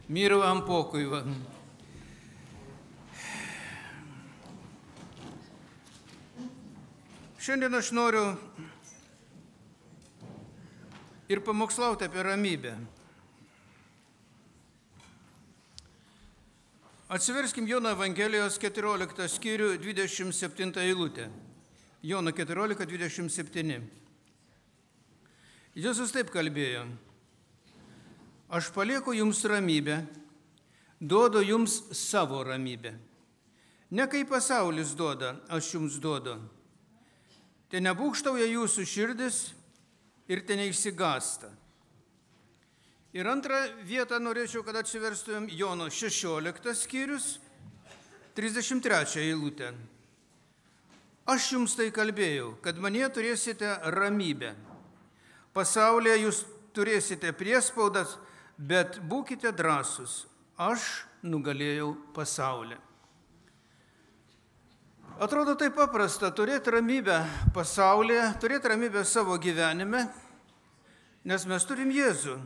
Mírov vám pokoj. Šiandien aš noriu ir pamokslauti apie ramybę. Atsiverskim Jono Evangelijos 14 skyrių 27 eilutę. Jono 14, 27. Jėzus taip kalbėjo. Aš palieku jums ramybę, duodu jums savo ramybę. Ne kaip pasaulis duoda, aš jums duodu. Te nebūkštauja jūsų širdis ir te neišsigąsta. Ir antrą vietą norėčiau, kad atsiverstumėm Jono 16 skyrius, 33 eilutę. Aš jums tai kalbėjau, kad manie turėsite ramybę. Pasaulyje jūs turėsite priespaudas, bet būkite drąsūs. Aš nugalėjau pasaulį. Atrodo taip paprasta turėti ramybę pasaulyje, turėti ramybę savo gyvenime, nes mes turim Jėzų.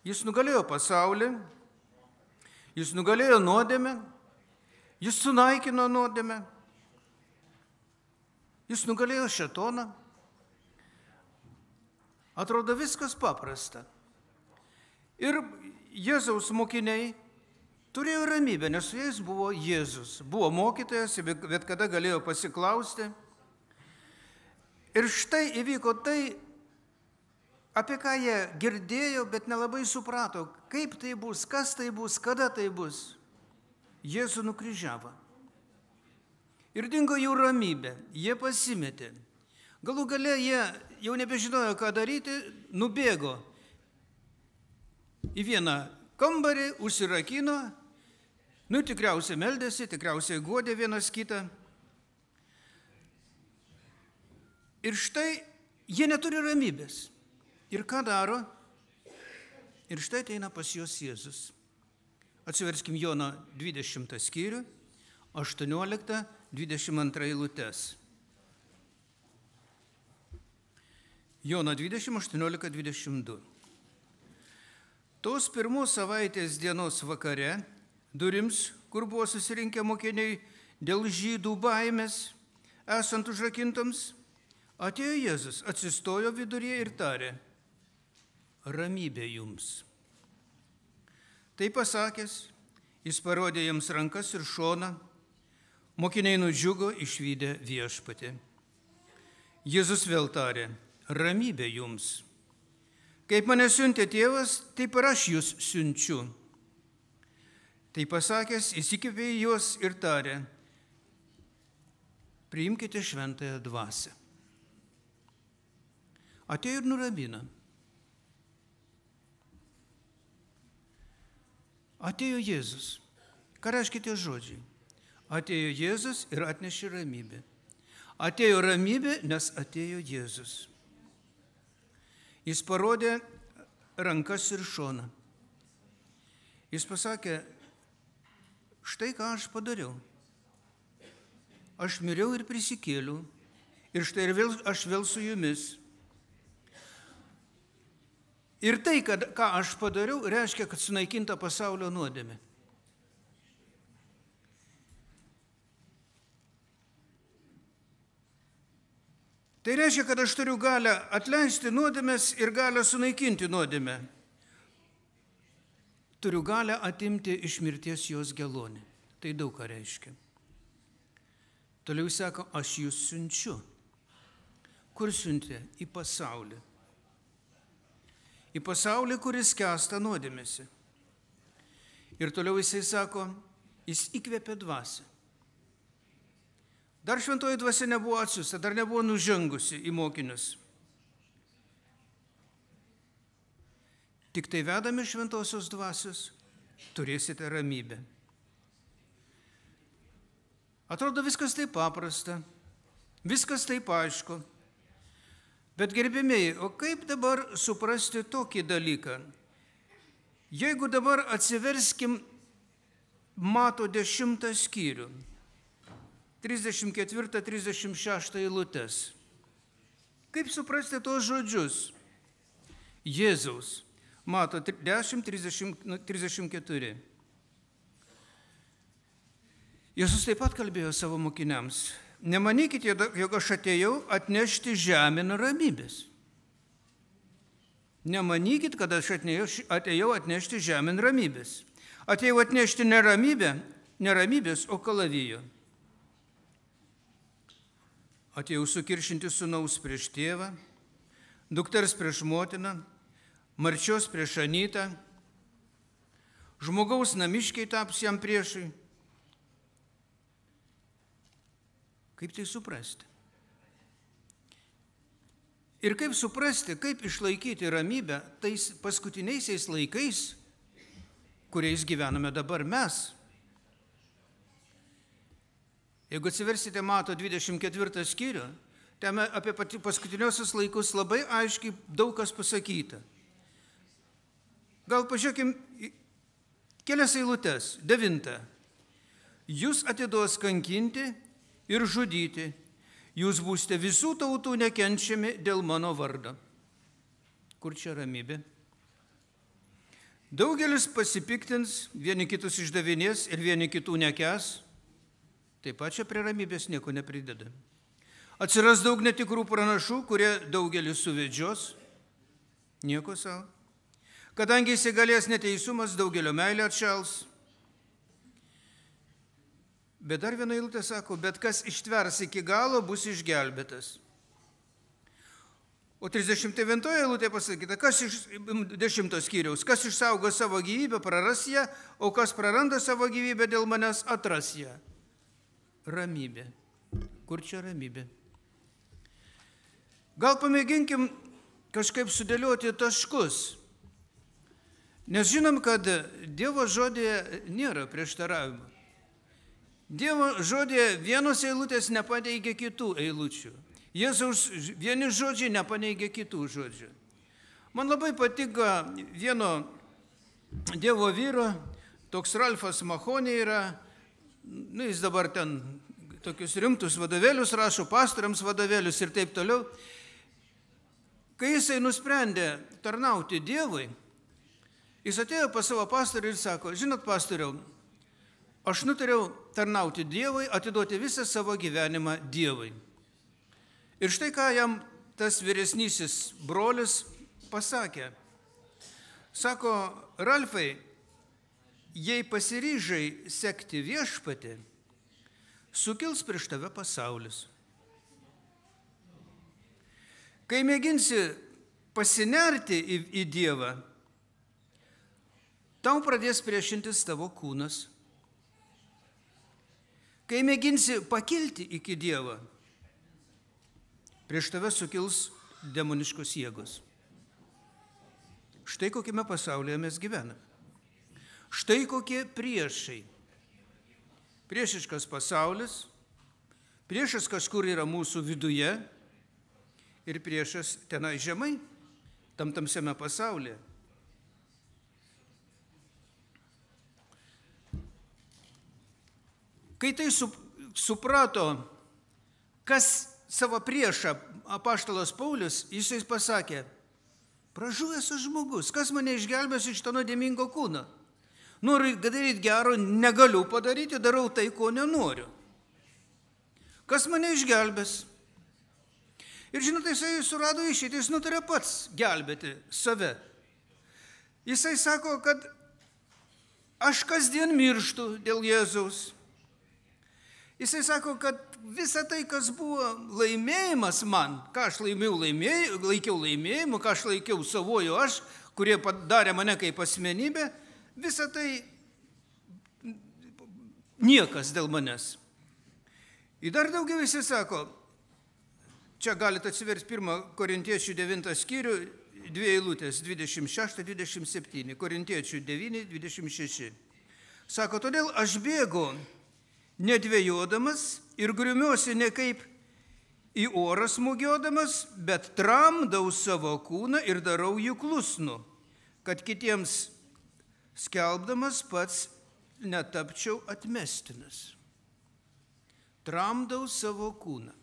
Jis nugalėjo pasaulį, jis nugalėjo nuodėmę, jis sunaikino nuodėmę, jis nugalėjo šėtoną. Atrodo viskas paprasta. Ir Jėzaus mokiniai turėjo ramybę, nes su jais buvo Jėzus. Buvo mokytojas, bet kada galėjo pasiklausti. Ir štai įvyko tai, apie ką jie girdėjo, bet nelabai suprato, kaip tai bus, kas tai bus, kada tai bus. Jėzų nukryžiavo. Ir dingo jų ramybė, jie pasimetė. Galų gale jie jau nebežinojo, ką daryti, nubėgo į vieną kambarį, užsirakino, tikriausiai meldėsi, tikriausiai guodė vienas kitą. Ir štai jie neturi ramybės. Ir ką daro? Ir štai ateina pas juos Jėzus. Atsiverskim Jono 20 skyrių, 18-22 eilutes. Jono 20, 18-22. Tos pirmos savaitės dienos vakare, durims, kur buvo susirinkę mokiniai dėl žydų baimės, esant užrakintoms, atėjo Jėzus, atsistojo viduryje ir tarė, ramybė jums. Tai pasakęs, jis parodė jiems rankas ir šoną, mokiniai nudžiugo išvydę viešpatį. Jėzus vėl tarė, ramybė jums. Kaip mane siuntė tėvas, taip ir aš jūs siunčiu. Tai pasakęs, įsikvėpė į juos ir tarė, priimkite šventąją dvasią. Atėjo ir nuramina. Atėjo Jėzus. Ką reiškia tie žodžiai? Atėjo Jėzus ir atnešė ramybę. Atėjo ramybė, nes atėjo Jėzus. Jis parodė rankas ir šoną. Jis pasakė, štai ką aš padariau. Aš miriau ir prisikėliau. Ir štai aš vėl su jumis. Ir tai, ką aš padariau, reiškia, kad sunaikinta pasaulio nuodėmė. Tai reiškia, kad aš turiu galę atleisti nuodėmės ir galę sunaikinti nuodėmę. Turiu galę atimti iš mirties jos gelonį. Tai daug ką reiškia. Toliau sako, aš jūs siunčiu. Kur siuntė? Į pasaulį. Į pasaulį, kuris skęsta nuodėmėse. Ir toliau jisai sako, jis įkvėpė dvasią. Dar šventoji dvasia nebuvo atsiųsta, dar nebuvo nužengusi į mokinius. Tik tai vedami šventosios dvasios, turėsite ramybę. Atrodo viskas taip paprasta, viskas taip aišku. Bet gerbėmieji, o kaip dabar suprasti tokį dalyką? Jeigu dabar atsiverskim Mato 10 skyrių, 34-36 eilutes. Kaip suprasti tos žodžius? Jėzaus, Mato 10:34. Jėzus taip pat kalbėjo savo mokiniams. Nemanykite, jog aš atėjau atnešti žemėn ramybės. Nemanykit, kad aš atėjau atnešti žemėn ramybės. Atėjau atnešti neramybės, o kalavijo. Atėjau sukiršinti sūnaus prieš tėvą, dukters prieš motiną, marčios prieš anytą, žmogaus namiškiai taps jam priešai. Kaip tai suprasti? Ir kaip suprasti, kaip išlaikyti ramybę tais paskutiniaisiais laikais, kuriais gyvename dabar mes? Jeigu atsiversite Mato 24 skyrių, ten apie paskutiniosius laikus labai aiškiai daug kas pasakyta. Gal pažiūrėkim kelias eilutes. 9. Jūs atiduos kankinti ir žudyti. Jūs būsite visų tautų nekenčiami dėl mano vardo. Kur čia ramybė? Daugelis pasipiktins, vieni kitus išdavinės ir vieni kitų nekęs. Taip pat čia prie ramybės nieko neprideda. Atsiras daug netikrų pranašų, kurie daugelį suvedžios. Nieko savo. Kadangi įsigalės neteisumas, daugelio meilė atšals. Bet dar viena eilutė sako, bet kas ištvers iki galo, bus išgelbėtas. O 39 eilutė pasakyta, 10 skyriaus, kas išsaugo savo gyvybę, praras ją, o kas praranda savo gyvybę dėl manęs, atras ją. Ramybė. Kur čia ramybė? Gal pamėginkim kažkaip sudėlioti taškus. Nes žinom, kad Dievo žodėje nėra prieštaravimo. Dievo žodėje vienos eilutės nepaneigia kitų eilučių. Jėzaus vieni žodžiai nepaneigia kitų žodžių. Man labai patiko vieno Dievo vyro, toks Ralfas Mahonė yra, jis dabar ten tokius rimtus vadovėlius rašo, pastoriams vadovėlius ir taip toliau. Kai jisai nusprendė tarnauti Dievui, jis atėjo pas savo pastorių ir sako, žinot, pastoriau, aš nutariau tarnauti Dievui, atiduoti visą savo gyvenimą Dievui. Ir štai ką jam tas vyresnysis brolis pasakė. Sako, Ralfai, jei pasiryžai sekti viešpatį, sukils prieš tave pasaulis. Kai mėginsi pasinerti į Dievą, tau pradės priešintis tavo kūnas. Kai mėginsi pakilti iki Dievo, prieš tave sukils demoniškos jėgos. Štai kokiame pasaulyje mes gyvename. Štai kokie priešai. Priešiškas pasaulis, priešas kažkur yra mūsų viduje ir priešas tenai žemai, tam tamsiame pasaulyje. Kai tai suprato, kas savo priešą apaštalas Paulius, jisai pasakė, pražuvęs žmogus, kas mane išgelbės iš to nuodėmingo kūno? Noriu daryti gero, negaliu padaryti, darau tai, ko nenoriu. Kas mane išgelbės? Ir žinote, jisai surado išeitį, jis nutarė pats gelbėti save. Jisai sako, kad aš kasdien mirštu dėl Jėzaus. Jisai sako, kad visa tai, kas buvo laimėjimas man, ką aš laikiau laimėjimu, ką aš laikiau savoju aš, kurie padarė mane kaip asmenybę, visa tai niekas dėl manęs. Ir dar daugiau jisai sako, čia galite atsiversti 1 Korintiečių 9 skyrių, 2 eilutės, 26-27, Korintiečių 9-26. Sako, todėl aš bėgu, nedvėjodamas ir griumiuosi ne kaip į orą smūgiodamas, bet tramdau savo kūną ir darau jį klusnų, kad kitiems skelbdamas pats netapčiau atmestinas. Tramdau savo kūną.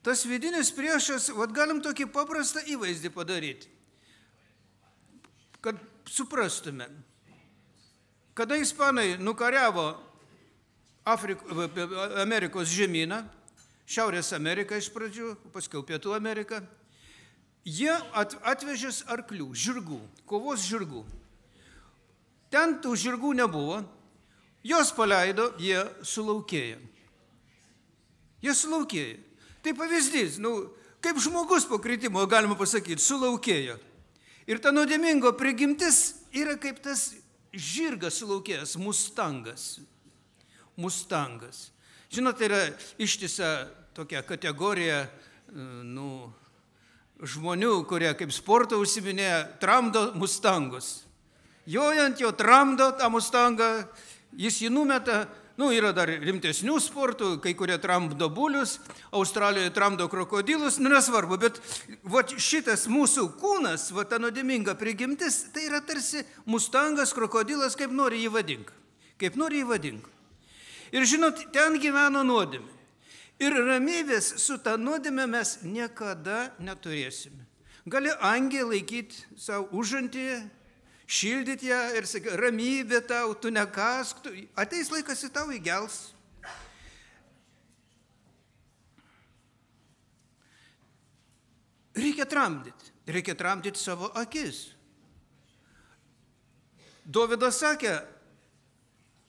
Tas vidinis priešas, galim tokį paprastą įvaizdį padaryti. kad suprastume. Kada ispanai nukariavo Amerikos žemyną, Šiaurės Ameriką iš pradžių, paskiau Pietų Ameriką, jie atvežė arklių, žirgų, kovos žirgų. Ten tų žirgų nebuvo, jos paleido, jie sulaukėjo. Jie sulaukėjo. Tai pavyzdys, kaip žmogus po kritimo, galima pasakyti, sulaukėjo. Ir ta nuodėmingo prigimtis yra kaip tas žirgas sulaukėjęs, mustangas. Žinot, tai yra ištisa tokia kategorija žmonių, kurie kaip sportą užsiminėja, tramdo mustangus. Jojant jo tramdo tą mustangą, jis jį numeta, yra dar rimtesnių sportų, kai kurie tramdo bulius, Australijoje tramdo krokodilus, nesvarbu, bet šitas mūsų kūnas, ta nuodėminga prigimtis, tai yra tarsi mustangas, krokodilas, kaip nori jį vadink. Ir žinot, ten gyveno nuodėmė. Ir ramybės su ta nuodėmė mes niekada neturėsime. Gali angelą laikyti savo užantyje, šildyti ją ir sakyti, ramybė tau, tu nekask, ateis laikas į tau įgels. Reikia tramdyti savo akis. Dovydas sakė,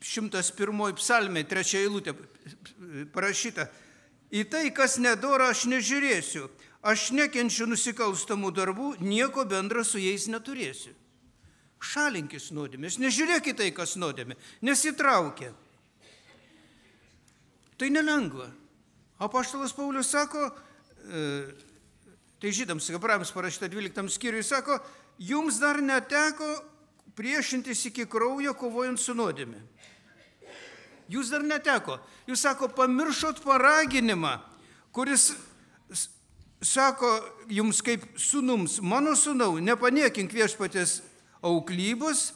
101 psalmė, 3 eilutė parašyta, į tai, kas nedora, aš nežiūrėsiu, aš nekenčiu nusikalstamų darbų, nieko bendra su jais neturėsiu. Šalinkis nuodėmės, nežiūrėk į tai, kas nuodėmė, nesitraukia. Tai nelengva. Apaštalas Paulius sako, tai žydams, Hebrajams parašyta 12 skyriui, sako, jums dar neteko priešintis iki kraujo, kovojant su nuodėme. Jūs dar neteko. Jūs sako, pamiršot paraginimą, kuris sako jums kaip sūnums, mano sūnau, nepaniekink viešpaties auklybos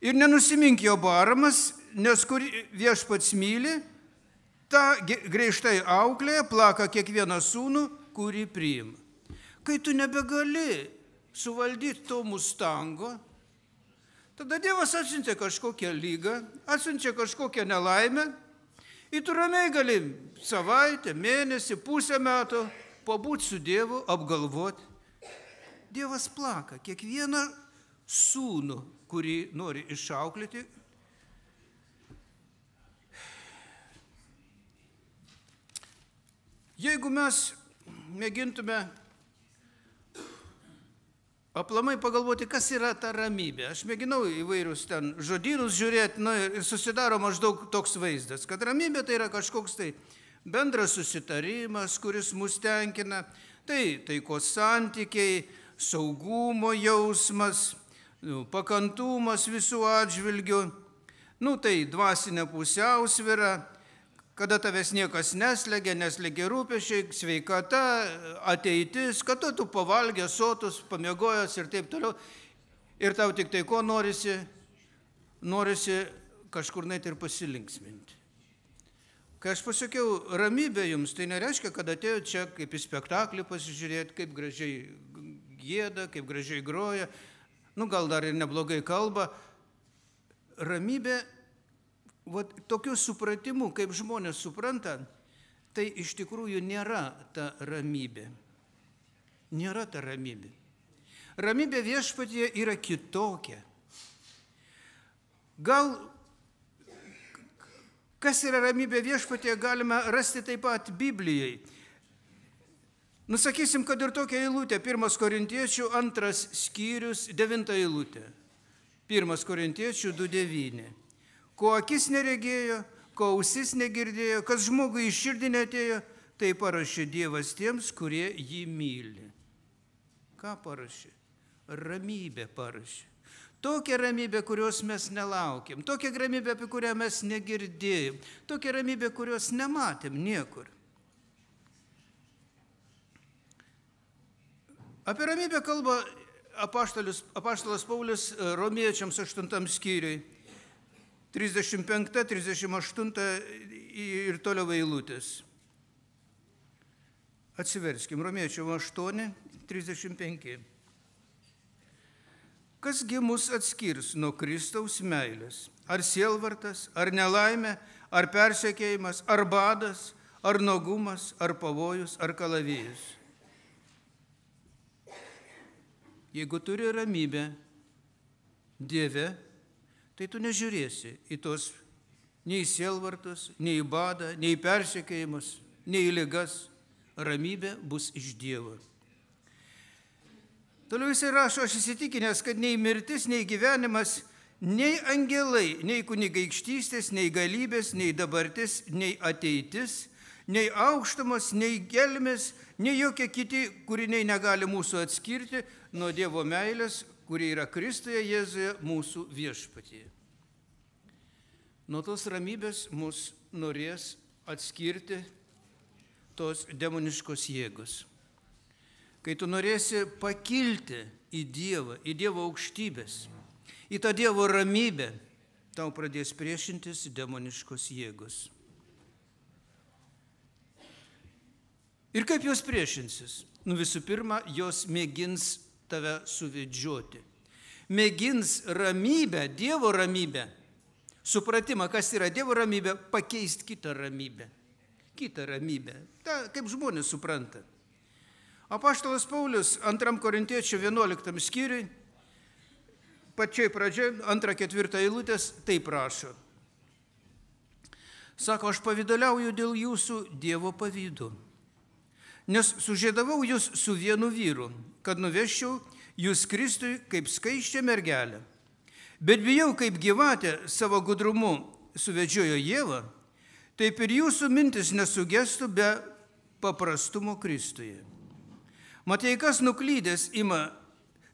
ir nenusimink jo baramas, nes kur viešpats myli, ta griežtai auklėje plaka kiekvieną sūnų, kurį priima. Kai tu nebegali suvaldyti to mustango, tada Dievas atsiuntė kažkokią lygą, atsiuntė kažkokią nelaimę, ir tu ramiai gali savaitę, mėnesį, pusę metų pabūti su Dievu, apgalvoti. Dievas plaka kiekvieną sūnų, kurį nori išauklėti. Jeigu mes mėgintume aplamai pagalvoti, kas yra ta ramybė. Aš mėginau įvairius ten žodynus žiūrėti, ir susidaro maždaug toks vaizdas, kad ramybė tai yra kažkoks tai bendras susitarimas, kuris mus tenkina, tai taikos santykiai, saugumo jausmas, pakantumas visų atžvilgių, tai dvasinė pusiausvyra, kada tavęs niekas neslegia rūpesčiai, sveikata, ateitis, kad tu pavalgęs, sotus, pamiegojęs ir taip toliau. Ir tau tik tai ko norisi kažkur net ir pasilinksminti. Kai aš pasakiau ramybė jums, tai nereiškia, kad atėjo čia kaip į spektaklį pasižiūrėti, kaip gražiai gieda, kaip gražiai groja, gal dar ir neblogai kalba. Ramybė, tokiu supratimu, kaip žmonės supranta, tai iš tikrųjų nėra ta ramybė. Nėra ta ramybė. Ramybė viešpatyje yra kitokia. Gal, kas yra ramybė viešpatyje, galime rasti taip pat Biblijai. Nusakysim, kad ir tokia eilutė, 1 Korintiečių 2 skyrius, 9 eilutė. 1 Korintiečių 2:9. Ko akis neregėjo, ko ausis negirdėjo, kas žmogui į širdį neatėjo, tai parašė Dievas tiems, kurie jį myli. Ką parašė? Ramybę parašė. Tokia ramybė, kurios mes nelaukiam, tokia ramybė, apie kurią mes negirdėjom, tokia ramybė, kurios nematėm niekur. Apie ramybę kalba apaštalas Paulius Romiečiams 8 skyriui. 35, 38 ir toliau eilutės. Atsiverskim, Romiečių 8, 35. Kasgi mus atskirs nuo Kristaus meilės? Ar sielvartas, ar nelaimė, ar persekėjimas, ar badas, ar nuogumas, ar pavojus, ar kalavijus? Jeigu turi ramybę Dieve, tai tu nežiūrėsi į tos nei sielvartus, nei badą, nei persekėjimus, nei ligas. Ramybė bus iš Dievo. Toliau jisai rašo, aš įsitikinęs, kad nei mirtis, nei gyvenimas, nei angelai, nei kunigaikštystės, nei galybės, nei dabartis, nei ateitis, nei aukštumas, nei gelmės, nei jokie kiti kūriniai negali mūsų atskirti nuo Dievo meilės, kuri yra Kristuje Jėzuje mūsų viešpatyje. Nuo tos ramybės mus norės atskirti tos demoniškos jėgos. Kai tu norėsi pakilti į Dievą, į Dievo aukštybės, į tą Dievo ramybę, tau pradės priešintis demoniškos jėgos. Ir kaip jos priešinsis? Visų pirma, jos mėgins tave suvedžioti. Mėgins ramybę, Dievo ramybę, supratimą, kas yra Dievo ramybė, pakeisti kitą ramybę. Kitą ramybę. Ta, kaip žmonės supranta. Apaštalas Paulius 2 Korintiečių 11 skyriui, pačiai pradžiai, 2-4 eilutės, taip rašo. Sako, aš pavydaliauju dėl jūsų Dievo pavydu, nes sužėdavau jūs su vienu vyru, kad nuveščiau jūs Kristui kaip skaisčią mergelę. Bet bijau, kaip gyvatė savo gudrumu suvedžiojo Ievą, taip ir jūsų mintis nesugestų be paprastumo Kristuje. Mat, jei kas nuklydęs ima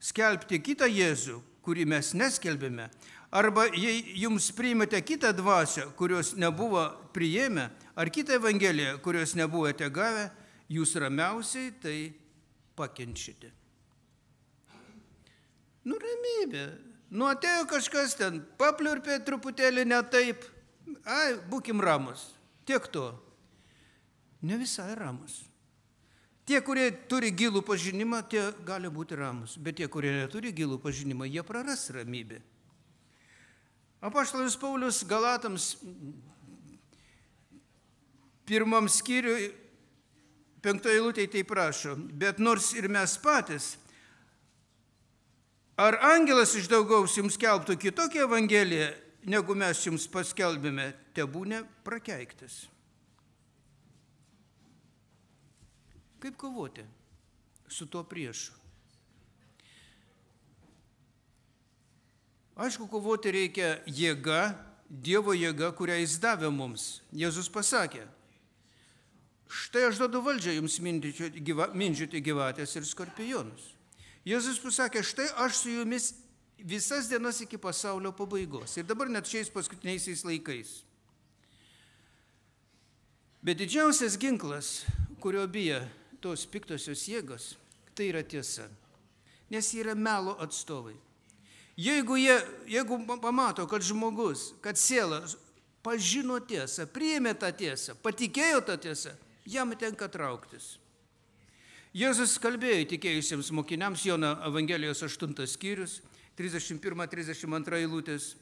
skelbti kitą Jėzų, kurį mes neskelbėme, arba jei jums priimate kitą dvasią, kurios nebuvo priėmę, ar kitą evangeliją, kurios nebuvote gavę, jūs ramiausiai tai pakenčiate. Ramybė. Atėjo kažkas ten, papliurpė truputėlį ne taip. Būkim ramus. Tiek to. Ne visai ramus. Tie, kurie turi gilų pažinimą, tie gali būti ramus. Bet tie, kurie neturi gilų pažinimą, jie praras ramybę. Apaštalas Paulius Galatams 1 skyriui 5 eilutėje taip prašo, bet nors ir mes patys, ar angelas iš dangaus jums skelbtų kitokią evangeliją, negu mes jums paskelbėme, tebūne prakeiktas. Kaip kovoti su tuo priešu? Aišku, kovoti reikia jėga, Dievo jėga, kurią jis davė mums. Jėzus pasakė, štai aš duodu valdžią jums mindžioti gyvatės ir skorpionus. Jėzus pasakė, štai aš su jumis visas dienas iki pasaulio pabaigos. Ir dabar net šiais paskutiniaisiais laikais. Bet didžiausias ginklas, kurio bijo tos piktosios jėgos, tai yra tiesa. Nes jie yra melo atstovai. Jeigu pamato, kad žmogus, kad siela pažino tiesą, priėmė tą tiesą, patikėjo tą tiesą, jam tenka trauktis. Jėzus kalbėjo tikėjusiems mokiniams, Jono Evangelijos 8 skyrius, 31-32 eilutės.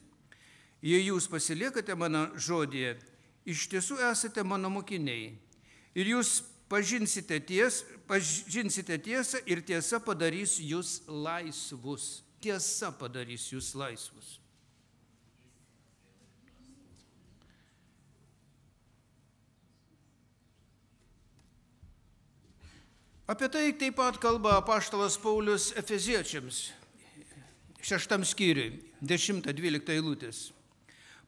Jei jūs pasiliekate mano žodyje, iš tiesų esate mano mokiniai. Ir jūs pažinsite tiesą ir tiesa padarys jūs laisvus. Tiesa padarys jūs laisvus. Apie tai taip pat kalba apaštalas Paulius Efeziečiams 6 skyriui, 10-12 eilutės.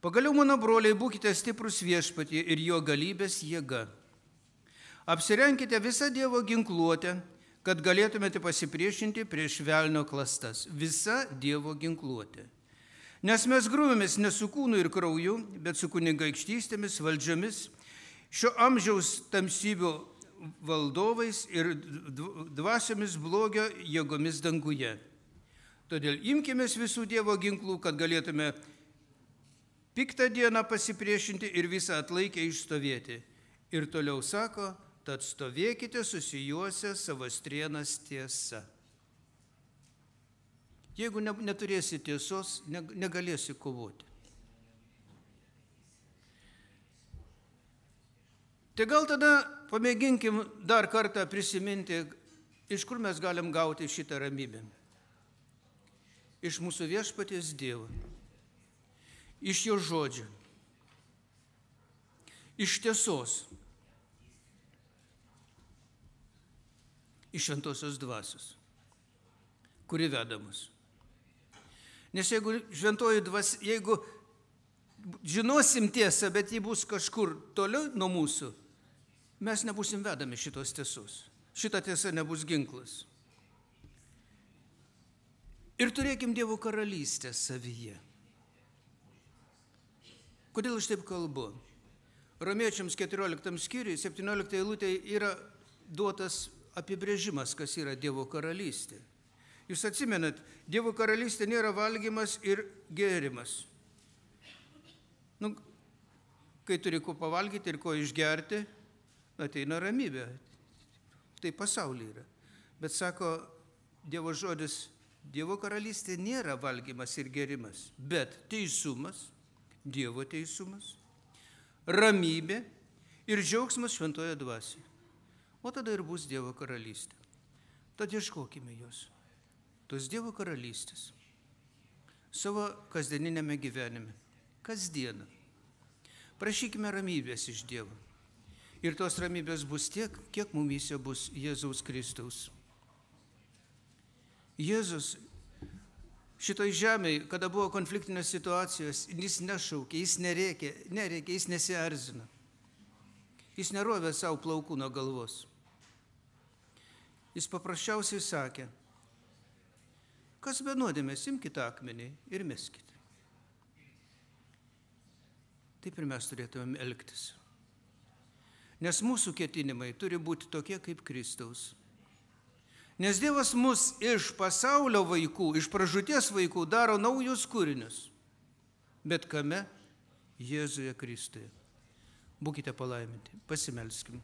Pagaliau, mano broliai, būkite stiprus viešpatyje ir jo galybės jėga. Apsirenkite visą Dievo ginkluotę, kad galėtumėte pasipriešinti prieš velnio klastas. Visa Dievo ginkluotė. Nes mes grūmėmės ne su kūnu ir krauju, bet su kunigaikštystėmis, valdžiomis, šio amžiaus tamsybių valdovais ir dvasiomis blogio jėgomis danguje. Todėl imkimės visų Dievo ginklų, kad galėtume piktą dieną pasipriešinti ir visą atlaikę išstovėti. Ir toliau sako, tad stovėkite susijuose savo strėnas tiesa. Jeigu neturėsi tiesos, negalėsi kovoti. Tai gal tada pamėginkim dar kartą prisiminti, iš kur mes galim gauti šitą ramybę. Iš mūsų viešpaties Dievo, iš jo žodžio, iš tiesos, iš šventosios dvasios, kuri veda mus. Nes jeigu šventoji dvasia, jeigu žinosim tiesą, bet ji bus kažkur toliau nuo mūsų, mes nebusim vedami šitos tiesos. Šita tiesa nebus ginklas. Ir turėkim Dievo karalystę savyje. Kodėl aš taip kalbu? Romiečiams 14 skyriui, 17 eilutėje yra duotas apibrėžimas, kas yra Dievo karalystė. Jūs atsimenat, Dievo karalystė nėra valgymas ir gėrimas. Kai turi ko pavalgyti ir ko išgerti, ateina ramybė. Tai pasaulyje yra. Bet sako Dievo žodis, Dievo karalystė nėra valgymas ir gėrimas, bet teisumas, Dievo teisumas, ramybė ir džiaugsmas šventoje dvasioje. O tada ir bus Dievo karalystė. Tad ieškokime jos. Tos Dievo karalystės. Savo kasdieninėme gyvenime. Kasdieną. Prašykime ramybės iš Dievo. Ir tos ramybės bus tiek, kiek mumyse bus Jėzaus Kristaus. Jėzus šitoj žemėje, kada buvo konfliktinės situacijos, jis nešaukė, jis nerėkė, jis nesierzino. Jis nerovė savo plaukų nuo galvos. Jis paprasčiausiai sakė, kas be nuodėmės, imkite akmenį ir meskite. Taip ir mes turėtumėm elgtis. Nes mūsų ketinimai turi būti tokie kaip Kristaus. Nes Dievas mus iš pasaulio vaikų, iš pražūties vaikų daro naujus kūrinius. Bet kame? Jėzuje Kristuje. Būkite palaiminti. Pasimelskim.